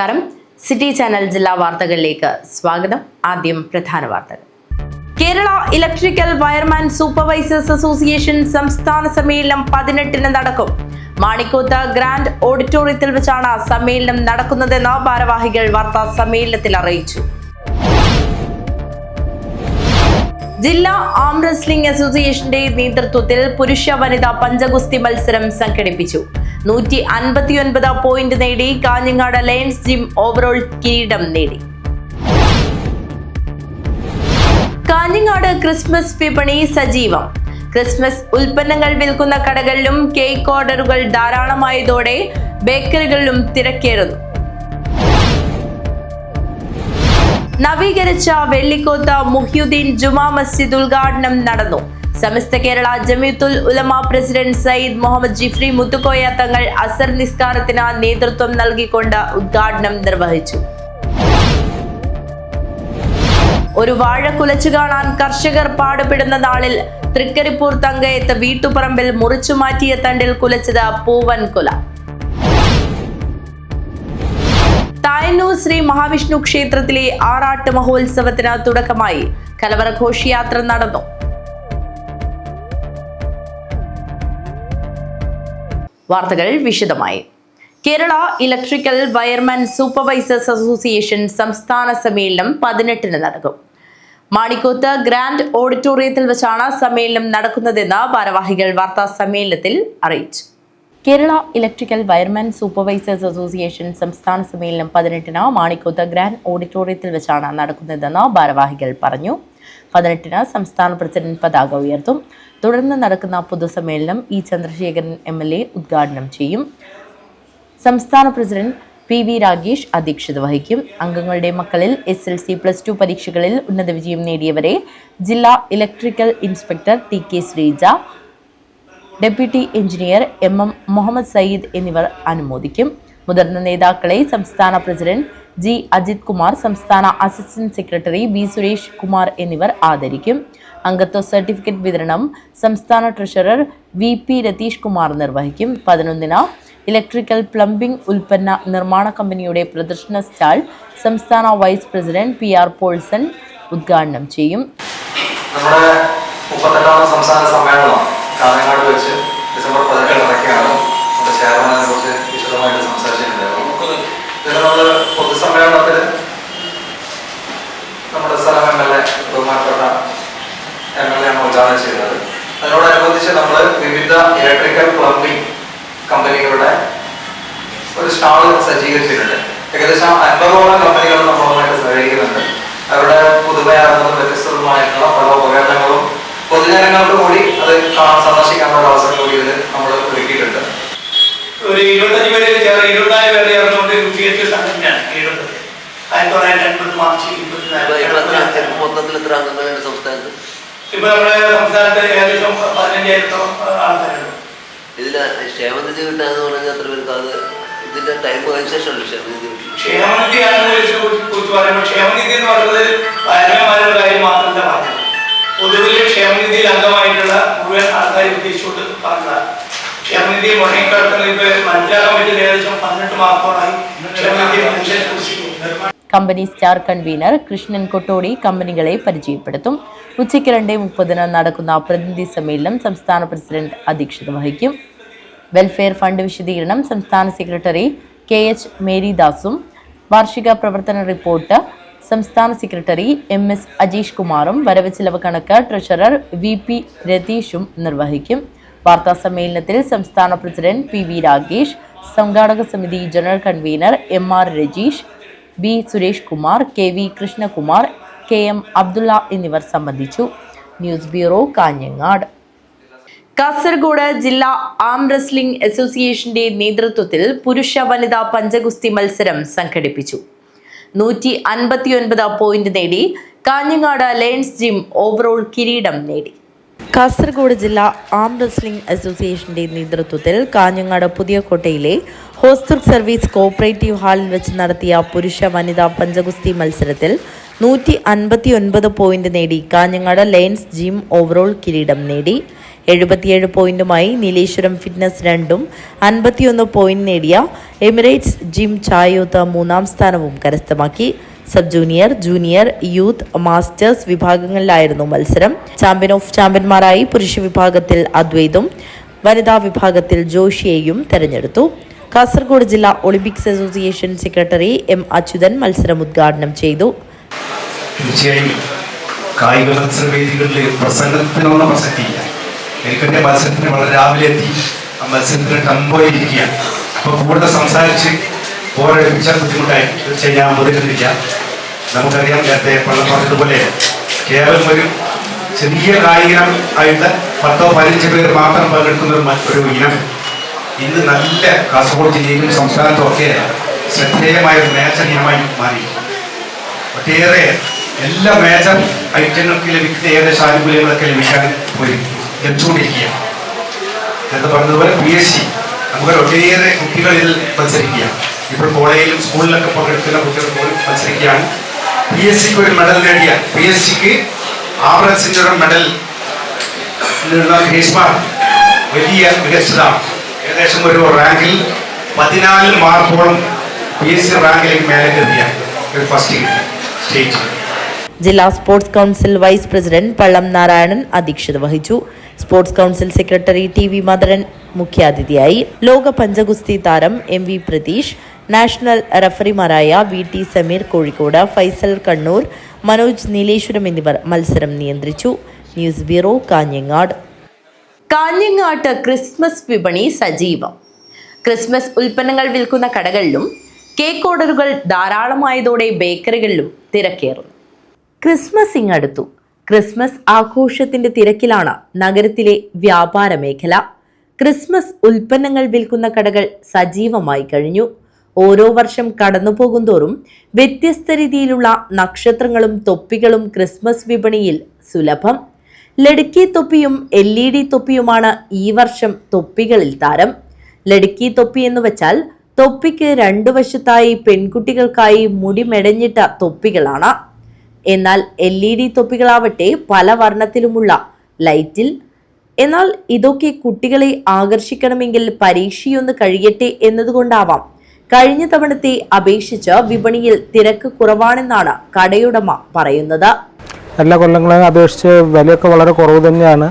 നമസ്കാരം. City channel ജില്ലാ വാർത്തകളിലേക്ക് സ്വാഗതം. ആദ്യം പ്രധാന വാർത്തകൾ. Kerala electrical wireman supervisors association സംസ്ഥാന സമ്മേളനം 18-ന് നടക്കും. മാണിക്കോത്ത് ഗ്രാൻഡ് ഓഡിറ്റോറിയത്തിൽ വെച്ചാണ് സമ്മേളനം നടക്കുന്നതെന്ന് ഭാരവാഹികൾ വാർത്താ സമ്മേളനത്തിൽ അറിയിച്ചു. ജില്ലാ ആം റെസ്ലിംഗ് അസോസിയേഷന്റെ നേതൃത്വത്തിൽ പുരുഷ വനിതാ പഞ്ചഗുസ്തി മത്സരം സംഘടിപ്പിച്ചു. 159 പോയിന്റ് നേടി കാഞ്ഞങ്ങാട് ലയൺസ് ജിം ഓവറോൾ കിരീടം നേടി. കാഞ്ഞങ്ങാട് ക്രിസ്മസ് വിപണി സജീവം. ക്രിസ്മസ് ഉൽപ്പന്നങ്ങൾ വിൽക്കുന്ന കടകളിലും കേക്ക് ഓർഡറുകൾ ധാരാളമായതോടെ ബേക്കറികളിലും തിരക്കേറുന്നു. നവീകരിച്ച വെള്ളിക്കോത്ത് മുഹ്യുദ്ദീൻ ജുമാ മസ്ജിദ് ഉദ്ഘാടനം നടന്നു. സമസ്ത കേരള ജമിയത്തുൽ ഉലമ പ്രസിഡന്റ് സയ്യിദ് മുഹമ്മദ് ജിഫ്രി മുത്തുക്കോയ തങ്ങൾ അസർ നിസ്കാരത്തിന് നേതൃത്വം നൽകിക്കൊണ്ട് ഉദ്ഘാടനം നിർവഹിച്ചു. ഒരു വാഴ കുലച്ചു കാണാൻ കർഷകർ പാടുപെടുന്ന നാളിൽ തൃക്കരിപ്പൂർ തങ്കയത്ത് വീട്ടുപറമ്പിൽ മുറിച്ചു മാറ്റിയ തണ്ടിൽ കുലച്ചത് പൂവൻ കുല. തായന്നൂർ ശ്രീ മഹാവിഷ്ണു ക്ഷേത്രത്തിലെ ആറാട്ട് മഹോത്സവത്തിന് തുടക്കമായി. കലവറ ഘോഷയാത്ര നടന്നു. വാർത്തകൾ വിശദമായി. Kerala electrical wireman supervisors association സംസ്ഥാന സമ്മേളനം 18-ന് നടക്കും. മാണിക്കോത്ത് ഗ്രാൻഡ് ഓഡിറ്റോറിയത്തിൽ വെച്ചാണ് സമ്മേളനം നടക്കുന്നതെന്ന് ഭാരവാഹികൾ വാർത്താ സമ്മേളനത്തിൽ അറിയിച്ചു. Kerala electrical wireman supervisors association സംസ്ഥാന സമ്മേളനം 18-ന് മാണിക്കോത്ത് ഗ്രാൻഡ് ഓഡിറ്റോറിയത്തിൽ വെച്ചാണ് നടക്കുന്നതെന്ന് ഭാരവാഹികൾ പറഞ്ഞു. 18-ന് സംസ്ഥാന പ്രസിഡന്റ് പതാക ഉയർത്തും. തുടർന്ന് നടക്കുന്ന പൊതുസമ്മേളനം ഇ ചന്ദ്രശേഖരൻ MLA ഉദ്ഘാടനം ചെയ്യും. സംസ്ഥാന പ്രസിഡന്റ് PV രാഗേഷ് അധ്യക്ഷത വഹിക്കും. അംഗങ്ങളുടെ മക്കളിൽ SLC+2 പരീക്ഷകളിൽ ഉന്നത വിജയം നേടിയവരെ ജില്ലാ electrical inspector TK Sreeja, deputy engineer MM Muhammad Sayyid എന്നിവർ അനുമോദിക്കും. മുതിർന്ന നേതാക്കളെ സംസ്ഥാന പ്രസിഡന്റ് G അജിത് കുമാർ, സംസ്ഥാന assistant secretary B Suresh Kumar എന്നിവർ ആദരിക്കും. അംഗത്വ സർട്ടിഫിക്കറ്റ് വിതരണം സംസ്ഥാന ട്രഷറർ VP രതീഷ് കുമാർ നിർവഹിക്കും. 11-ന് ഇലക്ട്രിക്കൽ പ്ലംബിംഗ് ഉൽപ്പന്ന നിർമ്മാണ കമ്പനിയുടെ പ്രദർശന സ്റ്റാൾ സംസ്ഥാന വൈസ് പ്രസിഡന്റ് PR പോൾസൺ ഉദ്ഘാടനം ചെയ്യും. നമ്മുടെ 38ാം സംസ്ഥാന സമ്മേളനം കാഞ്ഞങ്ങാട് വെച്ച് ഡിസംബർ 18 നടക്കുകയാണ്. നമ്മുടെ ചെയർമാനെ കുറിച്ച് വിശദമായിട്ട് സംസാരിച്ചിട്ടുണ്ടായിരുന്നു. ഇതിൽ നമ്മൾ പൊതുസമ്മേളനത്തിൽ നമ്മുടെ സ്ഥലം MLA ബഹുമാനപ്പെട്ട MLA ആണ് ഉദ്ഘാടനം ചെയ്യുന്നത്. അതിനോടനുബന്ധിച്ച് നമ്മൾ വിവിധ ഇലക്ട്രിക്കൽ പ്ലംബിംഗ് കമ്പനികളുടെ ഒരു സ്റ്റാൾ സജ്ജീകരിച്ചിട്ടുണ്ട്. ഏകദേശം 50ഓളം കമ്പനികൾ നമ്മളുമായിട്ട് സഹകരിക്കുന്നുണ്ട്. അവരുടെ പുതുമയാർന്നതും വ്യത്യസ്തവുമായിട്ടുള്ള പല ഉപകരണങ്ങളും പൊതുജനങ്ങൾക്ക് കൂടി അത് സന്ദർശിക്കാനുള്ള അവസരം കൂടി ഇതിൽ നമ്മൾ ഒരുക്കിയിട്ടുണ്ട്. ഒരു 25 പേര് 24 പേര് ചേർന്നുകൊണ്ട് രൂപീകരിച്ച സംഘടനയാണ് 1950 മാർച്ച് 24. മൊത്തത്തിൽ എത്ര അംഗങ്ങളുണ്ട് സംസ്ഥാനത്ത്? ഇപ്പൊ നമ്മുടെ സംസ്ഥാനത്ത് ഏകദേശം 15,000 ആൾക്കാരുണ്ട്. ഇതില് ക്ഷേമനിധി കിട്ടാന്ന് പറഞ്ഞാൽ എത്ര പേർക്ക്? അത് ഇതിന്റെ ടൈം കഴിഞ്ഞ ശേഷമല്ലോ ക്ഷേമനിധി. ക്ഷേമനിധി കുറിച്ച് പറയുമ്പോൾ ക്ഷേമനിധി എന്ന് പറയുന്നത് വയനാട് കാര്യം മാത്രമല്ല പറഞ്ഞത്. പൊതുവിൽ ക്ഷേമനിധിയിൽ അംഗമായിട്ടുള്ള മുഴുവൻ ആൾക്കാരെ ഉദ്ദേശിച്ചുകൊണ്ട് പറഞ്ഞതാണ്. ക്ഷേമനിധി മുടങ്ങിക്കിടക്കുന്നത് ഇപ്പൊ മനസ്സിലാക്കാൻ പറ്റിയ ഏകദേശം 18 മാസത്തോളായി ക്ഷേമനിധി company star convener Krishnan Kottodi കമ്പനികളെ പരിചയപ്പെടുത്തും. ഉച്ചയ്ക്ക് 2:30-ന് നടക്കുന്ന പ്രതിനിധി സമ്മേളനം സംസ്ഥാന പ്രസിഡന്റ് അധ്യക്ഷത വഹിക്കും. വെൽഫെയർ ഫണ്ട് വിശദീകരണം സംസ്ഥാന സെക്രട്ടറി KH മേരിദാസും വാർഷിക പ്രവർത്തന റിപ്പോർട്ട് സംസ്ഥാന സെക്രട്ടറി MS അജീഷ് കുമാറും വരവ് ചിലവ് കണക്ക് ട്രഷറർ VP രതീഷും നിർവഹിക്കും. വാർത്താ സമ്മേളനത്തിൽ സംസ്ഥാന പ്രസിഡന്റ് PV രാഗേഷ്, സംഘാടക സമിതി general convener MR Rajeesh, B Suresh Kumar, KV Krishnakumar, KM Abdulla എന്നിവർ സംബന്ധിച്ചു. News bureau, Kanhangad. കാസർഗോഡ് ജില്ലാ ആം റെസ്ലിംഗ് അസോസിയേഷന്റെ നേതൃത്വത്തിൽ പുരുഷ വനിതാ പഞ്ചഗുസ്തി മത്സരം സംഘടിപ്പിച്ചു. 159 പോയിന്റ് നേടി കാഞ്ഞങ്ങാട് ലയൺസ് ജിം ഓവറോൾ കിരീടം നേടി. കാസർഗോഡ് ജില്ലാ ആം റെസ്ലിംഗ് അസോസിയേഷന്റെ നേതൃത്വത്തിൽ കാഞ്ഞങ്ങാട് പുതിയകോട്ടയിലെ ഹോസ്തുർഗ് സർവീസ് കോഓപ്പറേറ്റീവ് ഹാളിൽ വെച്ച് നടത്തിയ പുരുഷ വനിതാ പഞ്ചഗുസ്തി മത്സരത്തിൽ 159 പോയിന്റ് നേടി കാഞ്ഞങ്ങാട് ലയൺസ് ജിം ഓവറോൾ കിരീടം നേടി. 77 പോയിന്റുമായി നീലേശ്വരം ഫിറ്റ്നസ് 2ഉം 51 പോയിന്റ് നേടിയ എമിറേറ്റ്സ് ജിം ചായോത്ത് 3ാം സ്ഥാനവും കരസ്ഥമാക്കി. Sub junior, junior, youth, masters വിഭാഗങ്ങളിലായിരുന്നു മത്സരം. ചാമ്പ്യൻ ഓഫ് ചാമ്പ്യന്മാരായി പുരുഷ വിഭാഗത്തിൽ അദ്വൈതും വനിതാ വിഭാഗത്തിൽ ജോഷിയെയും തെരഞ്ഞെടുത്തു. കാസർഗോഡ് ജില്ലാ Olympics association secretary M Achuthan മത്സരം ഉദ്ഘാടനം ചെയ്തു. തീർച്ചയായും കായിക മത്സരവേദികളിൽ പ്രസംഗത്തിനൊന്നും പ്രസക്തിയില്ല. എനിക്കെൻ്റെ മത്സരത്തിന് വളരെ രാവിലെ എത്തി ആ മത്സരത്തിന് കമ്പോയിരിക്കുകയാണ്. അപ്പോൾ കൂടുതൽ സംസാരിച്ച് പോരടിപ്പിച്ചാൽ ബുദ്ധിമുട്ടായി തീർച്ചയായും ഞാൻ മുതിർന്നിരിക്കാം. നമുക്കറിയാം, നേരത്തെ പള്ളം പറഞ്ഞതുപോലെ കേവലം ഒരു ചെറിയ കായികം ആയിട്ട് 10-15 പേർ മാത്രം പങ്കെടുക്കുന്ന ഒരു ഇനം ഇന്ന് നല്ല കാസർഗോഡ് ജില്ലയിലും സംസ്ഥാനത്തും ഒക്കെ ശ്രദ്ധേയമായ ഒരു മേജർ ഇനമായി മാറി. ഒട്ടേറെ എല്ലാ മേജർ ഐറ്റങ്ങൾക്ക് ലഭിക്കുന്ന ഏകദേശം ആനുകൂല്യങ്ങളൊക്കെ ലഭിക്കാൻ ലഭിച്ചുകൊണ്ടിരിക്കുകയാണ്. എന്ന് പറഞ്ഞതുപോലെ PSC നമുക്ക് ഒട്ടേറെ കുട്ടികൾ ഇതിൽ മത്സരിക്കുക. ഇപ്പോൾ കോളേജിലും സ്കൂളിലൊക്കെ പങ്കെടുക്കുന്ന കുട്ടികൾ പോലും മത്സരിക്കുകയാണ്. PSCക്ക് ഒരു മെഡൽ നേടിയ PSCക്ക് ആവറേജിൻ്റെ ഒരു മെഡൽ വലിയ മികച്ചതാണ്. ഏകദേശം ഒരു റാങ്കിൽ 14 മാർക്കോളം PSC റാങ്കിലേക്ക് മേലെ കയറിയ ഒരു ഫസ്റ്റ് സ്റ്റേറ്റ്. ജില്ലാ sports council vice president Pallam Narayanan അധ്യക്ഷത വഹിച്ചു. Sports council secretary TV Madharan മുഖ്യാതിഥിയായി. ലോക പഞ്ചഗുസ്തി താരം MV പ്രതീഷ്, നാഷണൽ റഫറിമാരായ VT സമീർ കോഴിക്കോട്, ഫൈസൽ കണ്ണൂർ, മനോജ് നീലേശ്വരം എന്നിവർ മത്സരം നിയന്ത്രിച്ചു. News bureau, Kanhangad. കാഞ്ഞങ്ങാട്ട് ക്രിസ്മസ് വിപണി സജീവം. ക്രിസ്മസ് ഉൽപ്പന്നങ്ങൾ വിൽക്കുന്ന കടകളിലും കേക്ക് ഓർഡറുകൾ ധാരാളമായതോടെ ബേക്കറികളിലും തിരക്കേറുന്നു. ക്രിസ്മസ് ഇങ്ങടുത്തു. ക്രിസ്മസ് ആഘോഷത്തിന്റെ തിരക്കിലാണ് നഗരത്തിലെ വ്യാപാര മേഖല. ക്രിസ്മസ് ഉൽപ്പന്നങ്ങൾ വിൽക്കുന്ന കടകൾ സജീവമായി കഴിഞ്ഞു. ഓരോ വർഷം കടന്നുപോകുന്തോറും വ്യത്യസ്ത രീതിയിലുള്ള നക്ഷത്രങ്ങളും തൊപ്പികളും ക്രിസ്മസ് വിപണിയിൽ സുലഭം. ലടുക്കി തൊപ്പിയും LED തൊപ്പിയുമാണ് ഈ വർഷം തൊപ്പികളിൽ താരം. ലടുക്കി തൊപ്പി എന്ന് വെച്ചാൽ തൊപ്പിക്ക് 2 വശത്തായി പെൺകുട്ടികൾക്കായി മുടി മെടഞ്ഞിട്ട തൊപ്പികളാണ്. എന്നാൽ LED തൊപ്പികളാവട്ടെ പല വർണ്ണത്തിലുമുള്ള ലൈറ്റിൽ. എന്നാൽ ഇതൊക്കെ കുട്ടികളെ ആകർഷിക്കണമെങ്കിൽ പരീക്ഷയൊന്ന് കഴിയട്ടെ എന്നതുകൊണ്ടാവാം കഴിഞ്ഞ തവണത്തെ അപേക്ഷിച്ച് വിപണിയിൽ തിരക്ക് കുറവാണെന്നാണ് കടയുടമ പറയുന്നത്. എല്ലാ കൊല്ലങ്ങളെ അപേക്ഷിച്ച് വിലയൊക്കെ വളരെ കുറവ് തന്നെയാണ്.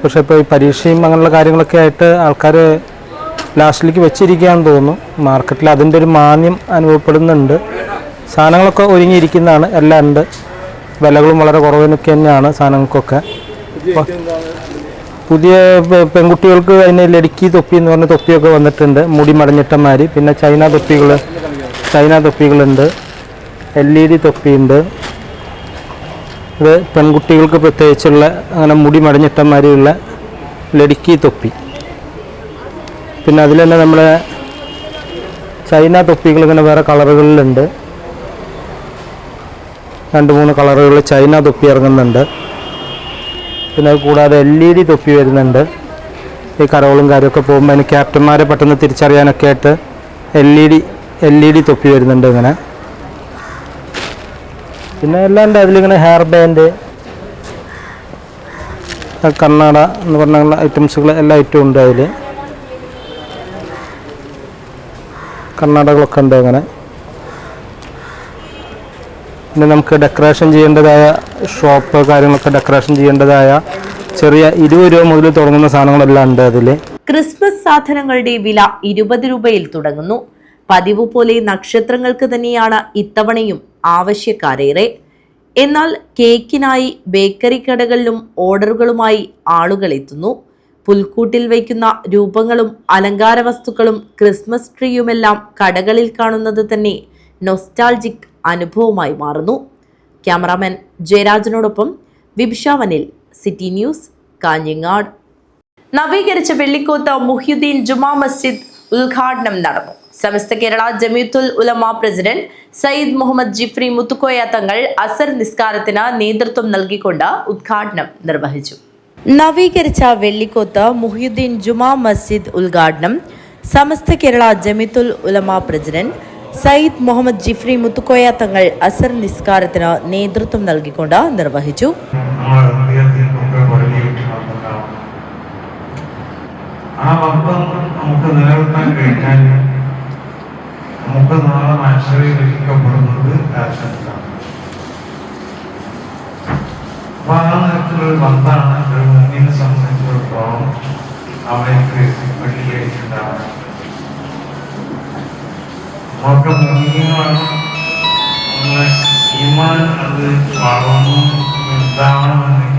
പക്ഷെ ഇപ്പോൾ ഈ പരീക്ഷയും അങ്ങനെയുള്ള കാര്യങ്ങളൊക്കെ ആയിട്ട് ആൾക്കാർ ലാസ്റ്റിലേക്ക് വെച്ചിരിക്കുകയാണെന്ന് തോന്നുന്നു. മാർക്കറ്റിൽ അതിൻ്റെ ഒരു മാന്യം അനുഭവപ്പെടുന്നുണ്ട്. സാധനങ്ങളൊക്കെ ഒരുങ്ങിയിരിക്കുന്നതാണ്, എല്ലാം ഉണ്ട്. വിലകളും വളരെ കുറവിനൊക്കെ തന്നെയാണ് സാധനങ്ങൾക്കൊക്കെ. പുതിയ പെൺകുട്ടികൾക്ക് അതിന് ലടുക്കി തൊപ്പി എന്ന് പറഞ്ഞ തൊപ്പിയൊക്കെ വന്നിട്ടുണ്ട്, മുടി മടഞ്ഞിട്ടമാതിരി. പിന്നെ ചൈന തൊപ്പികളുണ്ട്, LED തൊപ്പിയുണ്ട്. ഇത് പെൺകുട്ടികൾക്ക് പ്രത്യേകിച്ചുള്ള അങ്ങനെ മുടി മടഞ്ഞിട്ടമാതിരിയുള്ള ലടുക്കി തൊപ്പി. പിന്നെ അതിൽ തന്നെ നമ്മളെ ചൈന തൊപ്പികൾ ഇങ്ങനെ വേറെ കളറുകളിലുണ്ട്. 2-3 കളറുകളിൽ ചൈന തൊപ്പി ഇറങ്ങുന്നുണ്ട്. പിന്നെ അത് കൂടാതെ LED തൊപ്പി വരുന്നുണ്ട്. ഈ കടകളും കാര്യമൊക്കെ പോകുമ്പോൾ അതിന് ക്യാപ്റ്റന്മാരെ പെട്ടെന്ന് തിരിച്ചറിയാനൊക്കെ ആയിട്ട് LED തൊപ്പി വരുന്നുണ്ട് ഇങ്ങനെ. പിന്നെ എല്ലാം ഉണ്ട്. അതിലിങ്ങനെ ഹെയർ ബാൻഡ്, കണ്ണാട എന്ന് പറഞ്ഞ ഐറ്റംസുകൾ എല്ലാ ഐറ്റവും ഉണ്ട്. അതിൽ കണ്ണാടകളൊക്കെ ഉണ്ട് അങ്ങനെ. പിന്നെ നമുക്ക് ഡെക്കറേഷൻ ചെയ്യേണ്ടതായ ഷോപ്പ് കാര്യങ്ങളൊക്കെ ഡെക്കറേഷൻ ചെയ്യേണ്ടതായ ചെറിയ 20 രൂപ മുതൽ തുടങ്ങുന്ന സാധനങ്ങളെല്ലാം ഉണ്ട് അതിൽ. ക്രിസ്മസ് സാധനങ്ങളുടെ വില 20 രൂപയിൽ തുടങ്ങുന്നു. പതിവ് പോലെ നക്ഷത്രങ്ങൾക്ക് തന്നെയാണ് ഇത്തവണയും ആവശ്യക്കാരേറെ. എന്നാൽ കേക്കിനായി ബേക്കറി കടകളിലും ഓർഡറുകളുമായി ആളുകൾ എത്തുന്നു. പുൽക്കൂട്ടിൽ വയ്ക്കുന്ന രൂപങ്ങളും അലങ്കാര വസ്തുക്കളും ക്രിസ്മസ് ട്രീയുമെല്ലാം കടകളിൽ കാണുന്നത് തന്നെ നൊസ്റ്റാൾജിക് അനുഭവമായി മാറുന്നു. ക്യാമറാമാൻ ജയരാജനോടൊപ്പം വിബ്ഷാവനിൽ, സിറ്റി ന്യൂസ്, കാഞ്ഞങ്ങാട്. നവീകരിച്ച വെള്ളിക്കോത്ത് മുഹ്യുദ്ദീൻ ജുമാ മസ്ജിദ് ഉദ്ഘാടനം നടന്നു. സമസ്ത കേരള ജമിയത്തുൽ ഉലമ പ്രസിഡന്റ് സയ്യിദ് മുഹമ്മദ് ജിഫ്രി മുത്തുക്കോയ തങ്ങൾ അസർ നിസ്കാരത്തിന് നേതൃത്വം നൽകിക്കൊണ്ട് ഉദ്ഘാടനം നിർവഹിച്ചു. നവീകരിച്ച വെള്ളിക്കോത്ത് മുഹ്യുദ്ദീൻ ജുമാ മസ്ജിദ് ഉദ്ഘാടനം സമസ്ത കേരള ജമിയത്തുൽ ഉലമ പ്രസിഡന്റ് സയ്യിദ് മുഹമ്മദ് ജിഫ്രി മുത്തുക്കോയ തങ്ങൾ അസർ നിസ്കാരത്തിന് നേതൃത്വം നൽകിക്കൊണ്ട് നിർവഹിച്ചു. ആ ബന്ധം നമുക്ക് നിലനിർത്താൻ കഴിഞ്ഞാൽ നമുക്ക് നാളെ മനുഷ്യരെ ലഭിക്കപ്പെടുന്നത് ആശങ്കാണ്. അപ്പൊ ആ തരത്തിലൊരു ബന്ധമാണ് ഒരു മുന്നിനെ സംബന്ധിച്ചിടത്തോളം അവർക്ക് വെള്ളിയായിട്ടുണ്ടാവുന്നത്. നമുക്ക് മുന്നിനാണ് ഈമാൻ അത് വളർന്നു വലുതാവണമെന്നെങ്കിൽ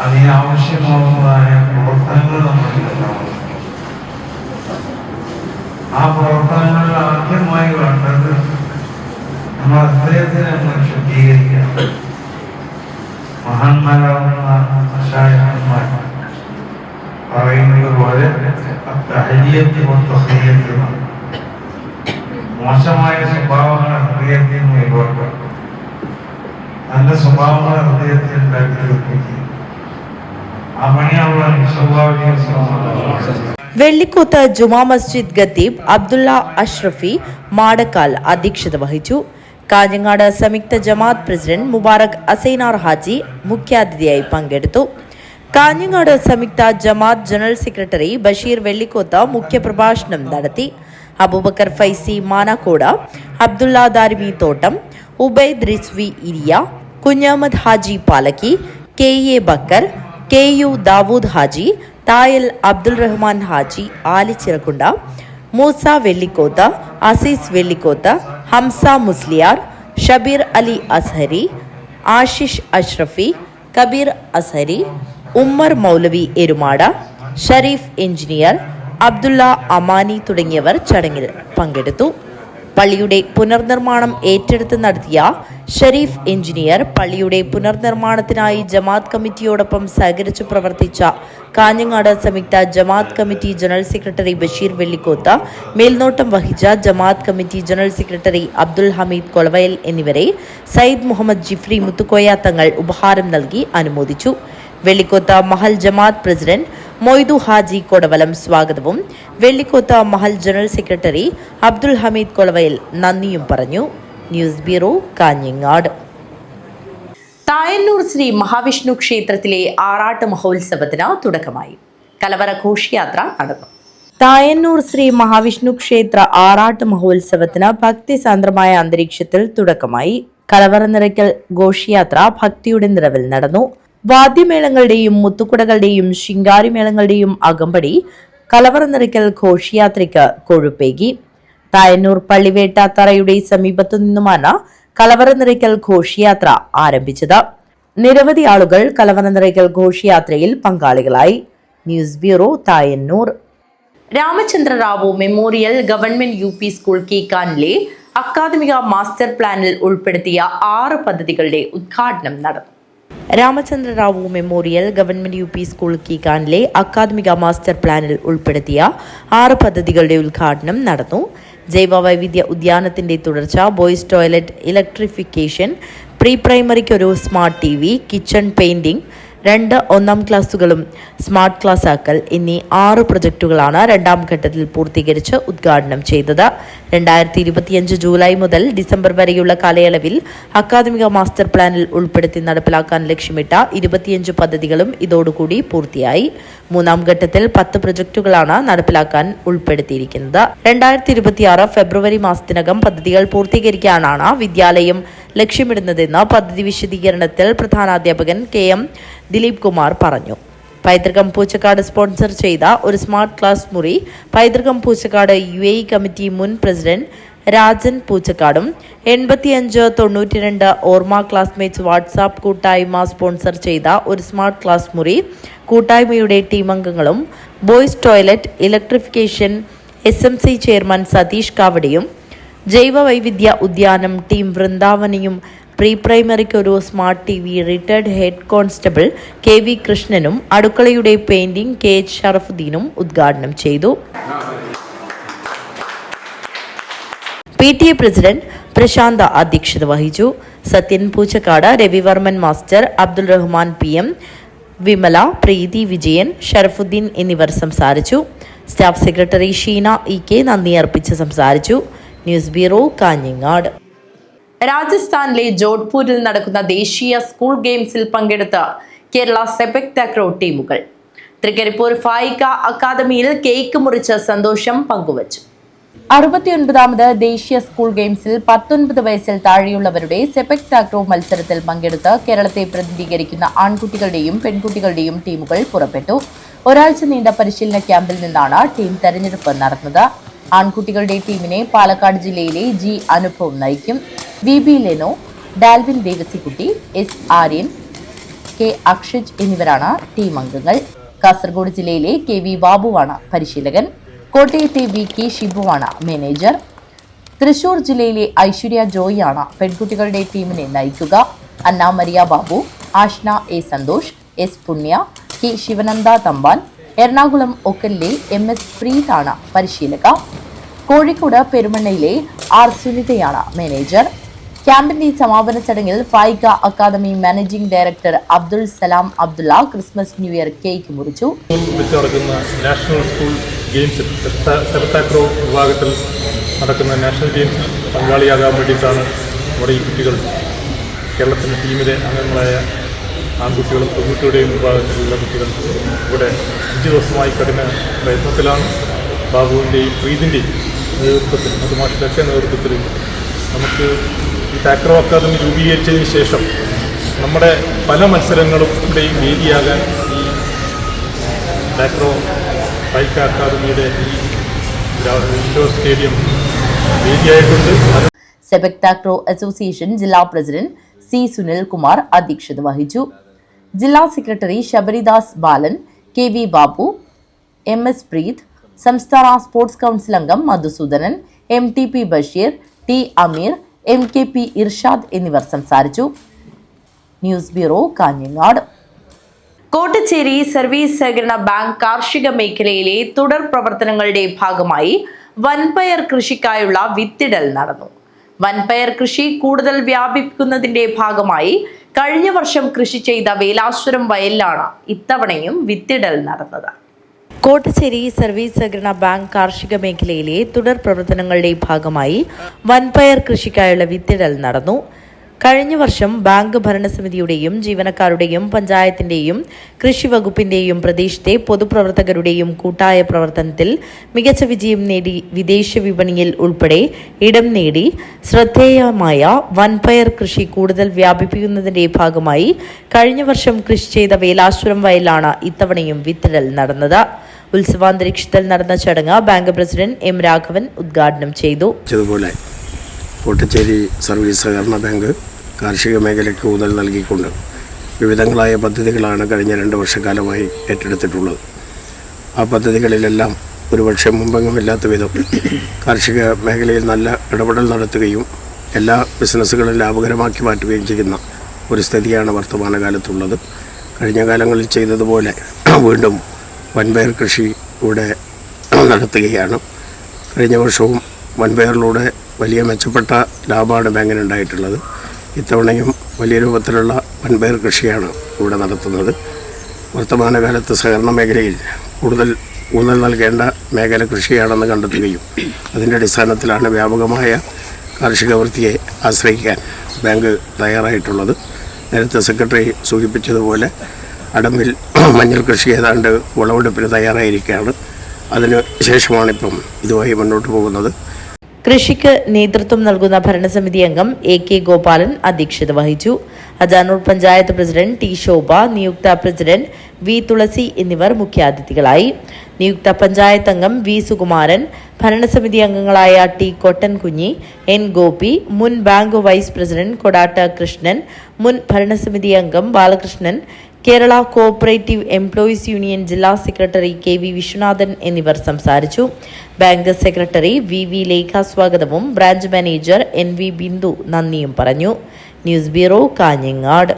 അതിനാവശ്യമാവുന്നതായ പ്രവർത്തനങ്ങൾ നമ്മളിലുണ്ടാവും. ആ പ്രവർത്തനങ്ങളിൽ ആദ്യമായി വേണ്ടത് നമ്മൾ ഹൃദയത്തെ നമ്മൾ ശുദ്ധീകരിക്കണം. മഹാന്മാരാവുന്ന അശായന്മാർ പറയുന്നത് പോലെ മോശമായ സ്വഭാവങ്ങൾ ഹൃദയത്തിൽ നിന്ന് ഒഴിവാക്കുക, നല്ല സ്വഭാവങ്ങൾ ഹൃദയത്തിൽ ഉണ്ടാക്കി തീർക്കുകയും ആ പണിയാണുള്ള വെള്ളിക്കോത്ത് ജുമാ മസ്ജിദ് ഖത്തീബ് അബ്ദുള്ള അഷ്റഫി മാടക്കാൽ അധ്യക്ഷത വഹിച്ചു. കാഞ്ഞങ്ങാട് സംയുക്ത ജമാഅത്ത് പ്രസിഡന്റ് മുബാറക് അസൈനാർ ഹാജി മുഖ്യാതിഥിയായി പങ്കെടുത്തു. കാഞ്ഞങ്ങാട് സംയുക്ത ജമാഅത്ത് ജനറൽ സെക്രട്ടറി ബഷീർ വെള്ളിക്കോത്ത് മുഖ്യപ്രഭാഷണം നടത്തി. Abubakar Faizy Manakkode, Abdulla Darimi Thottam, Ubaid Rizvi Iriya, Kunhahammed Haji Palakki, K A Bakkar, K U Dawood Haji, Thayal Abdul Rahman Haji Alichirakunda, Moosa Vellikoth, Azeez Vellikoth, Hamza Musliyar, Shabeer Ali Azhari, Ashish Ashrafi, Kabeer Azhari, Ummer Moulavi Erumad, Shareef engineer, Abdulla Amani തുടങ്ങിയവർ ചടങ്ങിൽ പങ്കെടുത്തു. പള്ളിയുടെ പുനർനിർമ്മാണം ഏറ്റെടുത്ത് നടത്തിയ ഷരീഫ് എഞ്ചിനീയർ, പള്ളിയുടെ പുനർനിർമ്മാണത്തിനായി ജമാഅത്ത് കമ്മിറ്റിയോടൊപ്പം സഹകരിച്ചു പ്രവർത്തിച്ച Kanhangad Samyuktha Jamaath committee general secretary Basheer Vellikoth, മേൽനോട്ടം വഹിച്ച Jamaath committee general secretary Abdul Hameed Kolavayal എന്നിവരെ സയ്യിദ് മുഹമ്മദ് ജിഫ്രി മുത്തുക്കോയ തങ്ങൾ ഉപഹാരം നൽകി അനുമോദിച്ചു. വെള്ളിക്കോത്ത് മഹൽ ജമാഅത്ത് പ്രസിഡന്റ് മൊയ്തു ഹാജി കൊടവലം സ്വാഗതവും വെള്ളിക്കോത്ത് മഹൽ ജനറൽ സെക്രട്ടറി അബ്ദുൽ ഹമീദ് കൊളവയൽ നന്ദിയും പറഞ്ഞു. News bureau, Kanhangad. തായന്നൂർ ശ്രീ മഹാവിഷ്ണു ക്ഷേത്രത്തിലെ ആറാട്ട് മഹോത്സവത്തിന് തുടക്കമായി. കലവറ ഘോഷയാത്ര നടന്നു. തായന്നൂർ ശ്രീ മഹാവിഷ്ണു ക്ഷേത്ര ആറാട്ട് മഹോത്സവത്തിന് ഭക്തിസാന്ദ്രമായ അന്തരീക്ഷത്തിൽ തുടക്കമായി. കലവറ നിറയ്ക്കൽ ഘോഷയാത്ര ഭക്തിയുടെ നിറവിൽ നടന്നു. വാദ്യമേളങ്ങളുടെയും മുത്തുക്കുടകളുടെയും ശിങ്കാരിമേളങ്ങളുടെയും അകമ്പടി കലവറ നിറയ്ക്കൽ ഘോഷയാത്രയ്ക്ക് കൊഴുപ്പേകി. തായന്നൂർ പള്ളിവേട്ട തറയുടെ സമീപത്തു നിന്നുമാണ് കലവറ നിറയ്ക്കൽ ഘോഷയാത്ര ആരംഭിച്ചത്. നിരവധി ആളുകൾ കലവറ നിറയ്ക്കൽ ഘോഷയാത്രയിൽ പങ്കാളികളായി. News bureau, Thayannur. Ramachandra Rao memorial government UP school കീക്കാനിലെ അക്കാദമിക മാസ്റ്റർ പ്ലാനിൽ ഉൾപ്പെടുത്തിയ 6 പദ്ധതികളുടെ ഉദ്ഘാടനം നടന്നു. Ramachandra Rao memorial government UP school കീക്കാനിലെ അക്കാദമിക മാസ്റ്റർ പ്ലാനിൽ ഉൾപ്പെടുത്തിയ 6 പദ്ധതികളുടെ ഉദ്ഘാടനം നടന്നു. ജൈവ വൈവിധ്യ ഉദ്യാനത്തിന്റെ തുടർച്ച, ബോയ്സ് ടോയ്ലറ്റ് ഇലക്ട്രിഫിക്കേഷൻ, പ്രീ പ്രൈമറിക്ക് ഒരു സ്മാർട്ട് TV, കിച്ചൺ പെയിന്റിംഗ്, 2 ഒന്നാം ക്ലാസുകളും സ്മാർട്ട് ക്ലാസ് ആക്കൽ എന്നീ 6 പ്രൊജക്ടുകളാണ് 2ാം ഘട്ടത്തിൽ പൂർത്തീകരിച്ച് ഉദ്ഘാടനം ചെയ്തത്. 2025 ജൂലൈ മുതൽ ഡിസംബർ വരെയുള്ള കാലയളവിൽ അക്കാദമിക മാസ്റ്റർ പ്ലാനിൽ ഉൾപ്പെടുത്തി നടപ്പിലാക്കാൻ ലക്ഷ്യമിട്ട 25 പദ്ധതികളും ഇതോടുകൂടി പൂർത്തിയായി. 3ാം ഘട്ടത്തിൽ 10 പ്രൊജക്ടുകളാണ് നടപ്പിലാക്കാൻ ഉൾപ്പെടുത്തിയിരിക്കുന്നത്. 2026 ഫെബ്രുവരി മാസത്തിനകം പദ്ധതികൾ പൂർത്തീകരിക്കാനാണ് വിദ്യാലയം ലക്ഷ്യമിടുന്നതെന്ന് പദ്ധതി വിശദീകരണത്തിൽ പ്രധാനാധ്യാപകൻ KM ദിലീപ് കുമാർ പറഞ്ഞു. പൈതൃകം പൂച്ചക്കാട് സ്പോൺസർ ചെയ്ത ഒരു സ്മാർട്ട് ക്ലാസ് മുറി പൈതൃകം പൂച്ചക്കാട് UAE കമ്മിറ്റി മുൻ പ്രസിഡന്റ് രാജൻ പൂച്ചക്കാടും 8592 ഓർമ്മ ക്ലാസ്മേറ്റ്സ് വാട്സാപ്പ് കൂട്ടായ്മ സ്പോൺസർ ചെയ്ത ഒരു സ്മാർട്ട് ക്ലാസ് മുറി കൂട്ടായ്മയുടെ ടീം അംഗങ്ങളും boys toilet electrification SMC chairman Satheesh കാവടിയും ജൈവ വൈവിധ്യ ഉദ്യാനം ടീം വൃന്ദാവനിയും പ്രീ പ്രൈമറിക്ക് ഒരു smart TV retired head constable KV കൃഷ്ണനും അടുക്കളയുടെ പെയിന്റിംഗ് KH ഷറഫുദ്ദീനും ഉദ്ഘാടനം ചെയ്തു. PTA പ്രസിഡന്റ് പ്രശാന്ത അധ്യക്ഷത വഹിച്ചു. സത്യൻ പൂച്ചക്കാട്, രവിവർമ്മൻ മാസ്റ്റർ, അബ്ദുൾ റഹ്മാൻ PM, വിമല, പ്രീതി വിജയൻ, ഷറഫുദ്ദീൻ എന്നിവർ സംസാരിച്ചു. സ്റ്റാഫ് സെക്രട്ടറി ഷീന EK നന്ദി അർപ്പിച്ച് സംസാരിച്ചു. News bureau, Kanhangad. രാജസ്ഥാനിലെ ജോധ്പൂരിൽ നടക്കുന്ന ദേശീയ സ്കൂൾ ഗെയിംസിൽ പങ്കെടുത്ത കേരള സെപക് തക്രോ ടീമുകൾ തൃക്കരിപ്പൂർ ഫായിക അക്കാദമിയിൽ കേക്ക് മുറിച്ച് സന്തോഷം പങ്കുവച്ചു. 69ാമത് ദേശീയ സ്കൂൾ ഗെയിംസിൽ 19 വയസ്സിൽ താഴെയുള്ളവരുടെ സെപക് താക്രോ മത്സരത്തിൽ പങ്കെടുത്ത് കേരളത്തെ പ്രതിനിധീകരിക്കുന്ന ആൺകുട്ടികളുടെയും പെൺകുട്ടികളുടെയും ടീമുകൾ പുറപ്പെട്ടു. ഒരാഴ്ച നീണ്ട പരിശീലന ക്യാമ്പിൽ നിന്നാണ് ടീം തെരഞ്ഞെടുപ്പ് നടന്നത്. ആൺകുട്ടികളുടെ ടീമിനെ പാലക്കാട് ജില്ലയിലെ ജി അനുഭവ് നയിക്കും. VB Leno, Dalvin Devasikutty, S Aryan, K Akshaj എന്നിവരാണ് ടീം അംഗങ്ങൾ. കാസർഗോഡ് ജില്ലയിലെ KV ബാബുവാണ് പരിശീലകൻ. കോട്ടയത്തെ VK ഷിബുവാണ് മാനേജർ. തൃശൂർ ജില്ലയിലെ ഐശ്വര്യ ജോയിയാണ് പെൺകുട്ടികളുടെ ടീമിനെ നയിക്കുക. Anna Maria Babu, Ashna A Santhosh, S Punya, K Sivananda Thampan. Ernakulam ഒക്കലിലെ MS പ്രീതാണ് പരിശീലക. കോഴിക്കോട് പെരുമണ്ണയിലെ R സുനിതയാണ് മാനേജർ. ക്യാമ്പിന്റെ സമാപന ചടങ്ങിൽ Faika academy managing director Abdul Salam Abdulla Christmas new year cake മുറിച്ചു. നടക്കുന്ന നാഷണൽ സ്കൂൾ ഗെയിംസിൽ സെപക് താക്രോ വിഭാഗത്തിൽ നടക്കുന്ന നാഷണൽ ഗെയിംസിൽ പങ്കാളിയാകാൻ വേണ്ടിയിട്ടാണ് നമ്മുടെ ഈ കുട്ടികൾ കേരളത്തിൻ്റെ ടീമിലെ അംഗങ്ങളായ ആൺകുട്ടികളും പെൺകുട്ടികളുടെയും വിഭാഗത്തിലുള്ള കുട്ടികൾ ഇവിടെ 5 ദിവസമായി കഠിന പ്രയത്നത്തിലാണ്. ബാബുവിൻ്റെയും പ്രീതിൻ്റെയും നേതൃത്വത്തിൽ മധുമാഷിൻ്റെയൊക്കെ നേതൃത്വത്തിൽ നമുക്ക് ഈ താക്രോ അക്കാദമി രൂപീകരിച്ചതിന് ശേഷം നമ്മുടെ പല മത്സരങ്ങളുടെയും വേദിയാകാൻ ഈ താക്രോ ഫായിക അക്കാദമിയുടെ ഈ ഇൻഡോർ സ്റ്റേഡിയം വേദിയായിട്ടുണ്ട്. സെപക് താക്രോ അസോസിയേഷൻ ജില്ലാ പ്രസിഡന്റ് C സുനിൽകുമാർ അധ്യക്ഷത വഹിച്ചു. ജില്ലാ secretary Sabaridas Balan, KV Babu, MS Preeth, സംസ്ഥാന സ്പോർട്സ് കൗൺസിൽ അംഗം മധുസൂദനൻ, MTP ബഷീർ, T അമീർ, MKP ഇർഷാദ് എന്നിവർ സംസാരിച്ചു. News bureau, Kanhangad. Kottachery service സഹകരണ ബാങ്ക് കാർഷിക മേഖലയിലെ തുടർ പ്രവർത്തനങ്ങളുടെ ഭാഗമായി വൻപയർ കൃഷിക്കായുള്ള വിത്തിടൽ നടന്നു. വൻപയർ കൃഷി കൂടുതൽ വ്യാപിപ്പിക്കുന്നതിന്റെ ഭാഗമായി കഴിഞ്ഞ വർഷം കൃഷി ചെയ്ത വേലാശ്വരം വയലിലാണ് ഇത്തവണയും വിത്തിടൽ നടന്നത്. കോട്ടച്ചേരി സർവീസ് സഹകരണ ബാങ്ക് കാർഷിക മേഖലയിലെ തുടർ പ്രവർത്തനങ്ങളുടെ ഭാഗമായി വൻപയർ കൃഷിക്കായുള്ള വിത്തിടൽ നടന്നു. കഴിഞ്ഞ വർഷം ബാങ്ക് ഭരണസമിതിയുടെയും ജീവനക്കാരുടെയും പഞ്ചായത്തിന്റെയും കൃഷി വകുപ്പിന്റെയും പ്രദേശത്തെ പൊതുപ്രവർത്തകരുടെയും കൂട്ടായ പ്രവർത്തനത്തിൽ മികച്ച വിജയം നേടി വിദേശ വിപണിയിൽ ഉൾപ്പെടെ ഇടം നേടി ശ്രദ്ധേയമായ വൻപയർ കൃഷി കൂടുതൽ വ്യാപിപ്പിക്കുന്നതിന്റെ ഭാഗമായി കഴിഞ്ഞ വർഷം കൃഷി ചെയ്ത വേലാശ്വരം വയലിലാണ് ഇത്തവണയും വിത്തിടൽ നടന്നത്. ഉത്സവാന്തരീക്ഷത്തിൽ നടന്ന ചടങ്ങ് ബാങ്ക് പ്രസിഡന്റ് M രാഘവൻ ഉദ്ഘാടനം ചെയ്തു. കോട്ടച്ചേരി സർവീസ് സഹകരണ ബാങ്ക് കാർഷിക മേഖലയ്ക്ക് ഊന്നൽ നൽകിക്കൊണ്ട് വിവിധങ്ങളായ പദ്ധതികളാണ് കഴിഞ്ഞ 2 വർഷക്കാലമായി ഏറ്റെടുത്തിട്ടുള്ളത്. ആ പദ്ധതികളിലെല്ലാം ഒരുപക്ഷെ മുമ്പെങ്ങുമില്ലാത്ത വിധം കാർഷിക മേഖലയിൽ നല്ല ഇടപെടൽ നടത്തുകയും എല്ലാ ബിസിനസ്സുകളും ലാഭകരമാക്കി മാറ്റുകയും ചെയ്യുന്ന ഒരു സ്ഥിതിയാണ് വർത്തമാനകാലത്തുള്ളത്. കഴിഞ്ഞ കാലങ്ങളിൽ ചെയ്തതുപോലെ വീണ്ടും വൻപയർ കൃഷി ഇവിടെ നടത്തുകയാണ്. കഴിഞ്ഞ വർഷവും വൻപയറിലൂടെ വലിയ മെച്ചപ്പെട്ട ലാഭമാണ് ബാങ്കിനുണ്ടായിട്ടുള്ളത്. ഇത്തവണയും വലിയ രൂപത്തിലുള്ള വൻപയർ കൃഷിയാണ് ഇവിടെ നടത്തുന്നത്. വർത്തമാനകാലത്ത് സഹകരണ മേഖലയിൽ കൂടുതൽ ഊന്നൽ നൽകേണ്ട മേഖല കൃഷിയാണെന്ന് കണ്ടെത്തുകയും അതിൻ്റെ അടിസ്ഥാനത്തിലാണ് വ്യാപകമായ കാർഷിക വൃത്തിയെ ആശ്രയിക്കാൻ ബാങ്ക് തയ്യാറായിട്ടുള്ളത്. നേരത്തെ സെക്രട്ടറി സൂചിപ്പിച്ചതുപോലെ അടമ്പിൽ മഞ്ഞൾ കൃഷി ഏതാണ്ട് വിളവെടുപ്പിന് തയ്യാറായിരിക്കുകയാണ്. അതിന് ശേഷമാണിപ്പം ഇതുമായി മുന്നോട്ട് പോകുന്നത്. കൃഷിക്ക് നേതൃത്വം നൽകുന്ന ഭരണസമിതി അംഗം AK ഗോപാലൻ അധ്യക്ഷത വഹിച്ചു. അജാനൂർ പഞ്ചായത്ത് പ്രസിഡന്റ് T ശോഭ, നിയുക്ത പ്രസിഡന്റ് V തുളസി എന്നിവർ മുഖ്യാതിഥികളായി. നിയുക്ത പഞ്ചായത്ത് അംഗം V സുകുമാരൻ, ഭരണസമിതി അംഗങ്ങളായ T കൊട്ടൻകുഞ്ഞി, N ഗോപി, മുൻ ബാങ്ക് വൈസ് പ്രസിഡന്റ് കൊടാട്ട് കൃഷ്ണൻ, മുൻ ഭരണസമിതി അംഗം Balakrishnan, Kerala cooperative employees union ജില്ലാ സെക്രട്ടറി KV വിശ്വനാഥൻ എന്നിവർ സംസാരിച്ചു. ബാങ്ക് സെക്രട്ടറി VV ലേഖ സ്വാഗതവും ബ്രാഞ്ച് മാനേജർ NV ബിന്ദു നന്ദിയും പറഞ്ഞു. News bureau, Kanhangad.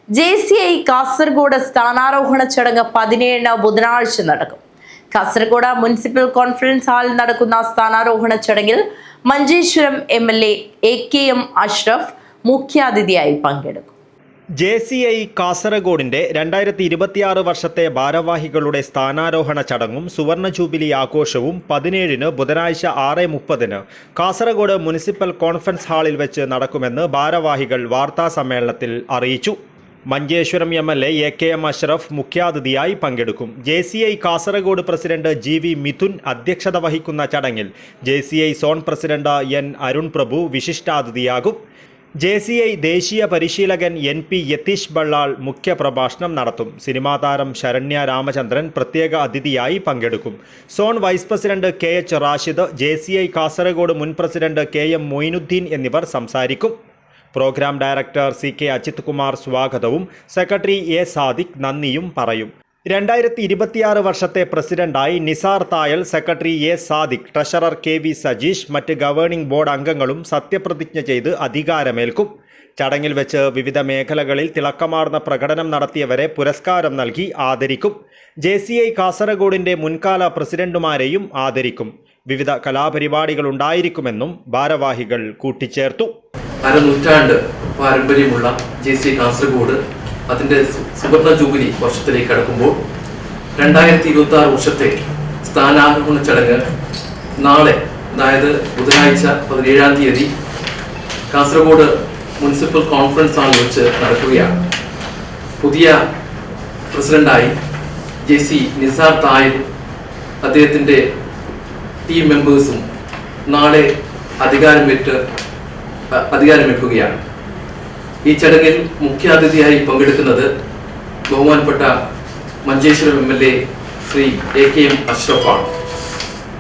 JCI Kasaragod സ്ഥാനാരോഹണ ചടങ്ങ് 17 ബുധനാഴ്ച നടക്കും. കാസർഗോഡ് മുനിസിപ്പൽ കോൺഫറൻസ് ഹാളിൽ നടക്കുന്ന സ്ഥാനാരോഹണ ചടങ്ങിൽ മഞ്ചേശ്വരം MLA AKM അഷ്റഫ് മുഖ്യാതിഥിയായി പങ്കെടുക്കും. JCI കാസർഗോഡിന്റെ 2026 വർഷത്തെ ഭാരവാഹികളുടെ സ്ഥാനാരോഹണ ചടങ്ങും സുവർണ ജൂബിലി ആഘോഷവും 17 ബുധനാഴ്ച 6:30 കാസർഗോഡ് മുനിസിപ്പൽ കോൺഫറൻസ് ഹാളിൽ വെച്ച് നടക്കുമെന്ന് ഭാരവാഹികൾ വാർത്താ സമ്മേളനത്തിൽ അറിയിച്ചു. മഞ്ചേശ്വരം MLA AKM അഷ്റഫ് മുഖ്യാതിഥിയായി പങ്കെടുക്കും. JCI Kasaragod president GV Mithun അധ്യക്ഷത വഹിക്കുന്ന ചടങ്ങിൽ JCI zone president N Arun Prabhu വിശിഷ്ടാതിഥിയാകും. JCI ദേശീയ പരിശീലകൻ NP യതീഷ് ബള്ളാൾ മുഖ്യപ്രഭാഷണം നടത്തും. സിനിമാ താരം ശരണ്യ രാമചന്ദ്രൻ പ്രത്യേക അതിഥിയായി പങ്കെടുക്കും. Zone vice president KH Rashid, JCI Kasaragod മുൻ പ്രസിഡന്റ് KM മൊയിനുദ്ദീൻ എന്നിവർ സംസാരിക്കും. Programme director CK Ajith Kumar സ്വാഗതവും സെക്രട്ടറി A സാദിഖ് നന്ദിയും പറയും. 2026 വർഷത്തെ പ്രസിഡന്റായി Nisar Thayal, secretary A Sadiq, treasurer KV Sajeesh, മറ്റ് ഗവേണിംഗ് ബോർഡ് അംഗങ്ങളും സത്യപ്രതിജ്ഞ ചെയ്ത് അധികാരമേൽക്കും. ചടങ്ങിൽ വെച്ച് വിവിധ മേഖലകളിൽ തിളക്കമാർന്ന പ്രകടനം നടത്തിയവരെ പുരസ്കാരം നൽകി ആദരിക്കും. JCI കാസർഗോഡിന്റെ മുൻകാല പ്രസിഡന്റുമാരെയും ആദരിക്കും. വിവിധ കലാപരിപാടികൾ ഉണ്ടായിരിക്കുമെന്നും ഭാരവാഹികൾ കൂട്ടിച്ചേർത്തു. അരനൂറ്റാണ്ട് പാരമ്പര്യമുള്ള JCI കാസർഗോഡ് അതിൻ്റെ സുവർണ ജൂബിലി വർഷത്തിലേക്ക് കടക്കുമ്പോൾ 2026 വർഷത്തെ സ്ഥാനാരോഹണ ചടങ്ങ് നാളെ, അതായത് ബുധനാഴ്ച 17-ാം തീയതി കാസർഗോഡ് മുനിസിപ്പൽ കോൺഫറൻസ് ഹാളിൽ വെച്ച് നടക്കുകയാണ്. പുതിയ പ്രസിഡന്റായി JC നിസാർ തായൽ അദ്ദേഹത്തിൻ്റെ ടീം മെമ്പേഴ്സും നാളെ അധികാരമേൽക്കുകയാണ്. ഈ ചടങ്ങിൽ മുഖ്യാതിഥിയായി പങ്കെടുക്കുന്നത് ബഹുമാനപ്പെട്ട മഞ്ചേശ്വരം MLA ശ്രീ AKM അഷ്റഫാണ്.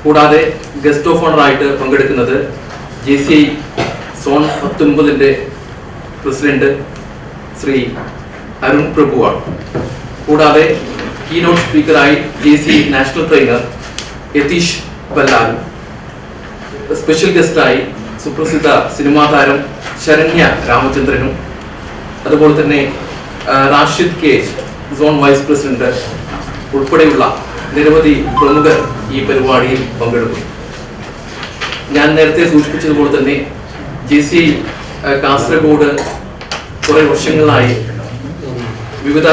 കൂടാതെ ഗസ്റ്റ് ഓഫ് ഓണറായിട്ട് പങ്കെടുക്കുന്നത് JCI സോൺ 19-ന്റെ പ്രസിഡന്റ് ശ്രീ അരുൺ പ്രഭുവാണ്. കൂടാതെ കീനോട്ട് സ്പീക്കറായി JCI national trainer Yathish Ballal, special ഗസ്റ്റായി സുപ്രസിദ്ധ സിനിമാ താരം ശരണ്യ രാമചന്ദ്രനും, അതുപോലെ തന്നെ Rashid KH zone vice president ഉൾപ്പെടെയുള്ള നിരവധി പ്രമുഖർ ഈ പരിപാടിയിൽ പങ്കെടുക്കും. ഞാൻ നേരത്തെ സൂചിപ്പിച്ചതുപോലെ തന്നെ JCI കാസർഗോഡ് കുറെ വർഷങ്ങളായി വിവിധ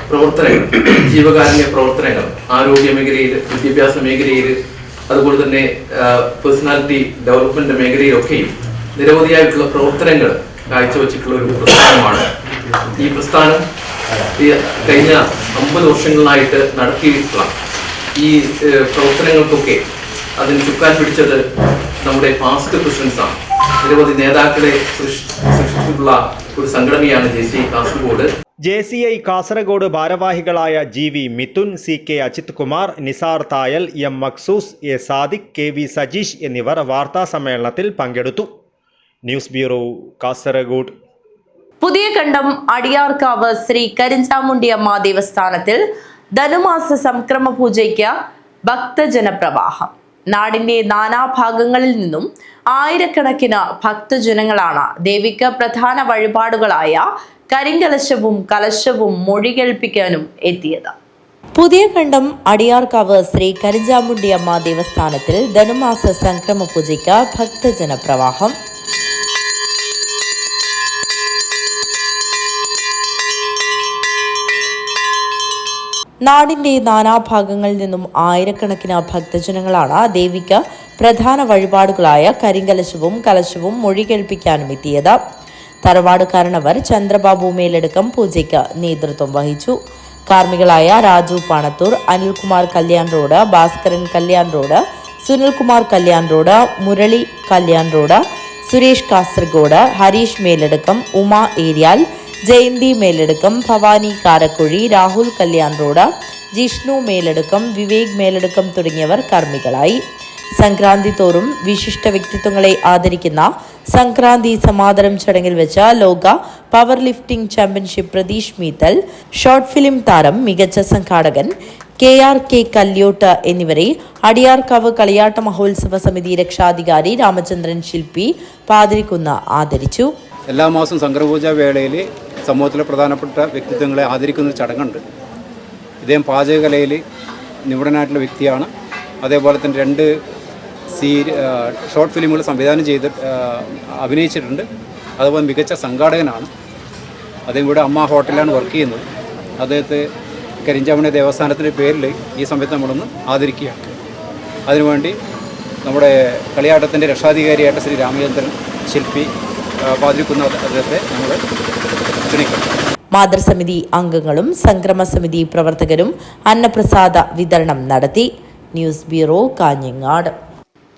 പ്രവർത്തനങ്ങൾ, ജീവകാരുണ്യ പ്രവർത്തനങ്ങൾ, ആരോഗ്യ മേഖലയിൽ, വിദ്യാഭ്യാസ മേഖലയിൽ, അതുപോലെ തന്നെ പേഴ്സണാലിറ്റി ഡെവലപ്മെന്റ് മേഖലയിലൊക്കെയും നിരവധിയായിട്ടുള്ള പ്രവർത്തനങ്ങൾ കാഴ്ചവെച്ചിട്ടുള്ള ഒരു പ്രസ്ഥാനമാണ്. ഈ പ്രസ്ഥാനം കഴിഞ്ഞ 50 വർഷങ്ങളായിട്ട് നടത്തിയിട്ടുള്ള ഈ പ്രവർത്തനങ്ങൾക്കൊക്കെ അതിന് ചുക്കാൻ പിടിച്ചത് നമ്മുടെ പാസ്റ്റ് പ്രസിഡൻസാണ്. നിരവധി നേതാക്കളെ സൃഷ്ടിച്ചിട്ടുള്ള ഒരു സംഘടനയാണ് JCI കാസർഗോഡ്. JCI കാസർഗോഡ് ഭാരവാഹികളായ GV Mithun, CK Ajith Kumar, Nisar Thayal, M മക്സൂസ്, A Sadiq, KV Sajeesh എന്നിവർ വാർത്താ സമ്മേളനത്തിൽ പങ്കെടുത്തു. News bureau, Kasaragod. പുതിയ കണ്ടം അടിയാർക്കാവ് ശ്രീ കരിഞ്ചാമുണ്ടിയമ്മ ദേവസ്ഥാനത്തിൽ ധനുമാസ സംക്രമ പൂജയ്ക്ക് ഭക്തജനപ്രവാഹം. നാടിന്റെ നാനാഭാഗങ്ങളിൽ നിന്നും ആയിരക്കണക്കിന് ഭക്തജനങ്ങളാണ് ദേവിക്ക് പ്രധാന വഴിപാടുകളായ കരിങ്കലശവും കലശവും മൊഴികേൾപ്പിക്കാനും എത്തിയത്. പുതിയ കണ്ടം അടിയാർക്കാവ് ശ്രീ കരിഞ്ചാമുണ്ടിയമ്മ ദേവസ്ഥാനത്തിൽ ധനുമാസ സംക്രമ പൂജയ്ക്ക് ഭക്തജനപ്രവാഹം. നാടിന്റെ നാനാഭാഗങ്ങളിൽ നിന്നും ആയിരക്കണക്കിന് ഭക്തജനങ്ങളാണ് ദേവിക്ക് പ്രധാന വഴിപാടുകളായ കരിങ്കലശവും കലശവും മൊഴികേൾപ്പിക്കാനും എത്തിയത്. തറവാട് കാരണവർ ചന്ദ്രബാബു മേലടക്കം പൂജയ്ക്ക് നേതൃത്വം വഹിച്ചു. കാർമ്മികളായ Raju Panathur, Anilkumar Kalyan road, Bhaskaran Kalyan road, Sunilkumar Kalyan road, Murali Kalyan road, Suresh Kasaragod, Hareesh Meladakkam, Uma Eriyal, Jayanthi Meladakkam, Bhavani Karakuzhi, Rahul Kalyan road, Jishnu Meladakkam, Vivek Meladakkam തുടങ്ങിയവർ കർമ്മികളായി. സംക്രാന്തി തോറും വിശിഷ്ട വ്യക്തിത്വങ്ങളെ ആദരിക്കുന്ന സംക്രാന്തി സമാദരം ചടങ്ങിൽ വെച്ച ലോക power lifting championship Pratheesh Meethal, short film താരം, മികച്ച സംഘാടകൻ KRK കല്യോട്ട് എന്നിവരെ അടിയാർക്കാവ് കളിയാട്ട മഹോത്സവ സമിതി രക്ഷാധികാരി രാമചന്ദ്രൻ ശില്പി പാതിരിക്കുന്ന് ആദരിച്ചു. എല്ലാ മാസവും സംക്രമപൂജ വേളയിൽ സമൂഹത്തിലെ പ്രധാനപ്പെട്ട വ്യക്തിത്വങ്ങളെ ആദരിക്കുന്ന ചടങ്ങുണ്ട്. ഇദ്ദേഹം പാചകകലയിൽ നിപുണനായിട്ടുള്ള വ്യക്തിയാണ്. അതേപോലെ തന്നെ 2 ഷോർട്ട് ഫിലിമുകൾ സംവിധാനം ചെയ്ത് അഭിനയിച്ചിട്ടുണ്ട്. അതുപോലെ മികച്ച സംഘാടകനാണ്. അദ്ദേഹം ഇവിടെ അമ്മ ഹോട്ടലിലാണ് വർക്ക് ചെയ്യുന്നത്. അദ്ദേഹത്തെ കരിഞ്ചാമുണ്ടി ദേവസ്ഥാനത്തിൻ്റെ പേരിൽ ഈ സമയത്ത് നമ്മളൊന്ന് ആദരിക്കുകയാണ്. അതിനുവേണ്ടി നമ്മുടെ കളിയാട്ടത്തിൻ്റെ രക്ഷാധികാരിയായിട്ട് ശ്രീ രാമചന്ദ്രൻ ശില്പി പാതിരിക്കുന്ന അദ്ദേഹത്തെ നമ്മൾ ക്ഷണിക്കും. മാതൃസമിതി അംഗങ്ങളും സംക്രമ സമിതി പ്രവർത്തകരും അന്നപ്രസാദ വിതരണം നടത്തി. News bureau, Kanhangad.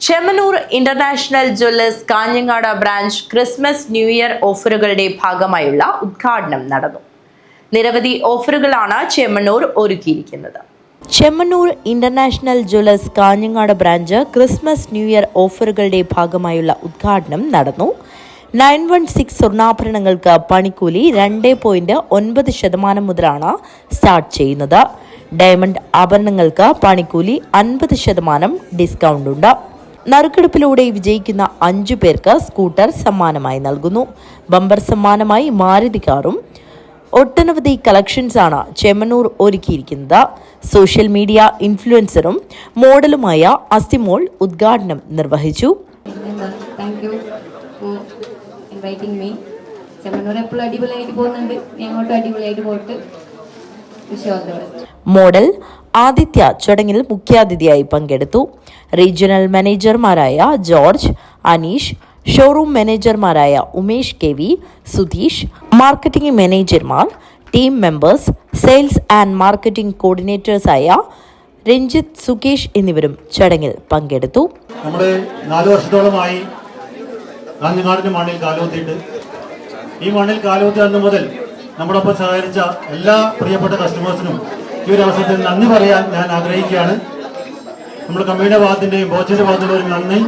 Chemmanur international jewellers Kanhangad branch Christmas new year ഓഫറുകളുടെ ഭാഗമായുള്ള ഉദ്ഘാടനം നടന്നു. നിരവധി ഓഫറുകളാണ് ചെമ്മനൂർ ഒരുക്കിയിരിക്കുന്നത്. Chemmanur international jewellers Kanhangad branch Christmas new year ഓഫറുകളുടെ ഭാഗമായുള്ള ഉദ്ഘാടനം നടന്നു. 916 സ്വർണ്ണാഭരണങ്ങൾക്ക് പണിക്കൂലി 2.9% മുതലാണ് സ്റ്റാർട്ട് ചെയ്യുന്നത്. ഡയമണ്ട് ആഭരണങ്ങൾക്ക് പണിക്കൂലി 50% ഡിസ്കൗണ്ട് ഉണ്ട്. നറുക്കെടുപ്പിലൂടെ വിജയിക്കുന്ന 5 പേർക്ക് സ്കൂട്ടർ സമ്മാനമായി നൽകുന്നു. ബമ്പർ സമ്മാനമായി മാരുതി കാറും. ഒട്ടനവധി കളക്ഷൻസാണ് ചെമ്മനൂർ ഒരുക്കിയിരിക്കുന്നത്. സോഷ്യൽ മീഡിയ ഇൻഫ്ലുവൻസറും മോഡലുമായ അസിമോൾ ഉദ്ഘാടനം നിർവഹിച്ചു. മോഡൽ ആദിത്യ ചടങ്ങിൽ മുഖ്യാതിഥിയായി പങ്കെടുത്തു. റീജിയണൽ മാനേജർമാരായ ജോർജ്, അനീഷ്, ഷോറൂം മാനേജർമാരായ ഉമേഷ് KV, സുധീഷ്, മാർക്കറ്റിംഗ് മാനേജർമാർ, team members, sales and marketing കോർഡിനേറ്റേഴ്സായ രഞ്ജിത്ത്, സുകേഷ് എന്നിവരും ചടങ്ങിൽ പങ്കെടുത്തു. നമ്മൾ 4 വർഷത്തോളമായി കാഞ്ഞങ്ങാടിന്റെ മണ്ണിൽ കാലുകുത്തിയിട്ട് ഈ മണ്ണിൽ കാലുകുത്തി അന്ന് മുതൽ നമ്മളൊപ്പം സഹകരിച്ച എല്ലാ പ്രിയപ്പെട്ട കസ്റ്റമേഴ്സിനും ഈ ഒരു അവസരത്തിൽ നന്ദി പറയാൻ ഞാൻ ആഗ്രഹിക്കുകയാണ്. നമ്മുടെ കമ്പനിയുടെ ഭാഗത്തിൻ്റെയും ബോച്ചിൻ്റെ ഭാഗത്തിൻ്റെ ഒരു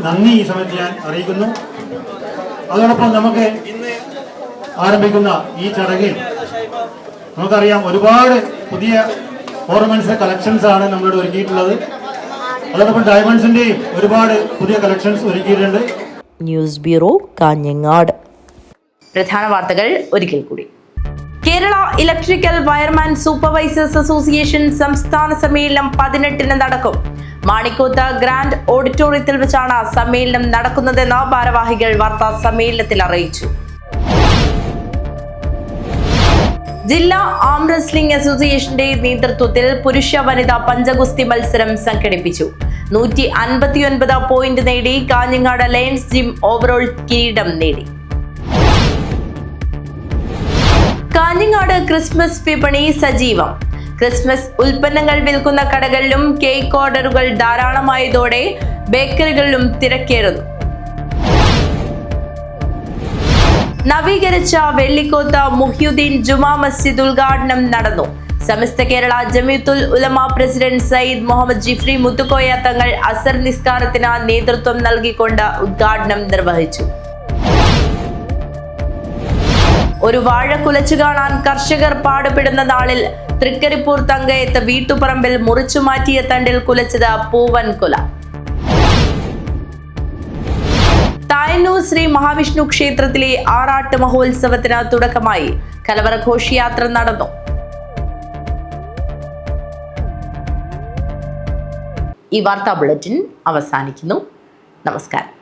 നന്ദി ഈ സമയത്ത് ഞാൻ അറിയിക്കുന്നു. അതോടൊപ്പം നമുക്ക് ഇന്ന് ആരംഭിക്കുന്ന ഈ ചടങ്ങിൽ നമുക്കറിയാം ഒരുപാട് പുതിയ ഓർണമെന്റ്സ് കളക്ഷൻസ് ആണ് നമ്മളിവിടെ ഒരുക്കിയിട്ടുള്ളത്. അതോടൊപ്പം ഡയമണ്ട്സിന്റെയും ഒരുപാട് പുതിയ കളക്ഷൻസ് ഒരുക്കിയിട്ടുണ്ട്. News bureau, Kanhangad. പ്രധാന വാർത്തകൾ ഒരിക്കൽ കൂടി. Kerala electrical wireman supervisors association സംസ്ഥാന സമ്മേളനം 18-ന് നടക്കും. മാണിക്കോത്ത് ഗ്രാൻഡ് ഓഡിറ്റോറിയത്തിൽ വെച്ചാണ് സമ്മേളനം നടക്കുന്നതെന്ന് ഭാരവാഹികൾ വാർത്താ സമ്മേളനത്തിൽ അറിയിച്ചു. ജില്ലാ ആം റെസ്ലിംഗ് അസോസിയേഷന്റെ നേതൃത്വത്തിൽ പുരുഷ വനിതാ പഞ്ചഗുസ്തി മത്സരം സംഘടിപ്പിച്ചു. 159 പോയിന്റ് നേടി കാഞ്ഞങ്ങാട് ലയൺസ് ജിം ഓവറോൾ കിരീടം നേടി. കാഞ്ഞങ്ങാട് ക്രിസ്മസ് വിപണി സജീവം. ക്രിസ്മസ് ഉൽപ്പന്നങ്ങൾ വിൽക്കുന്ന കടകളിലും കേക്ക് ഓർഡറുകൾ ധാരാളമായതോടെ ബേക്കറികളിലും തിരക്കേറുന്നു. നവീകരിച്ച വെള്ളിക്കോത്ത് മുഹ്യുദ്ദീൻ ജുമാ മസ്ജിദ് ഉദ്ഘാടനം നടന്നു. സമസ്ത കേരള ജമിയത്തുൽ ഉലമ പ്രസിഡന്റ് സയ്യിദ് മുഹമ്മദ് ജിഫ്രി മുത്തുക്കോയ തങ്ങൾ അസർ നിസ്കാരത്തിന് നേതൃത്വം നൽകിക്കൊണ്ട് ഉദ്ഘാടനം നിർവഹിച്ചു. ഒരു വാഴ കുലച്ചു കാണാൻ കർഷകർ പാടുപെടുന്ന നാളിൽ തൃക്കരിപ്പൂർ തങ്കയത്ത് വീട്ടുപറമ്പിൽ മുറിച്ചു മാറ്റിയ തണ്ടിൽ കുലച്ചത് പൂവൻ കുല. തായന്നൂർ ശ്രീ മഹാവിഷ്ണു ക്ഷേത്രത്തിലെ ആറാട്ട് മഹോത്സവത്തിന് തുടക്കമായി. കലവറ ഘോഷയാത്ര നടന്നു. ഈ വാർത്താ ബുള്ളറ്റിൻ അവസാനിക്കുന്നു. നമസ്കാരം.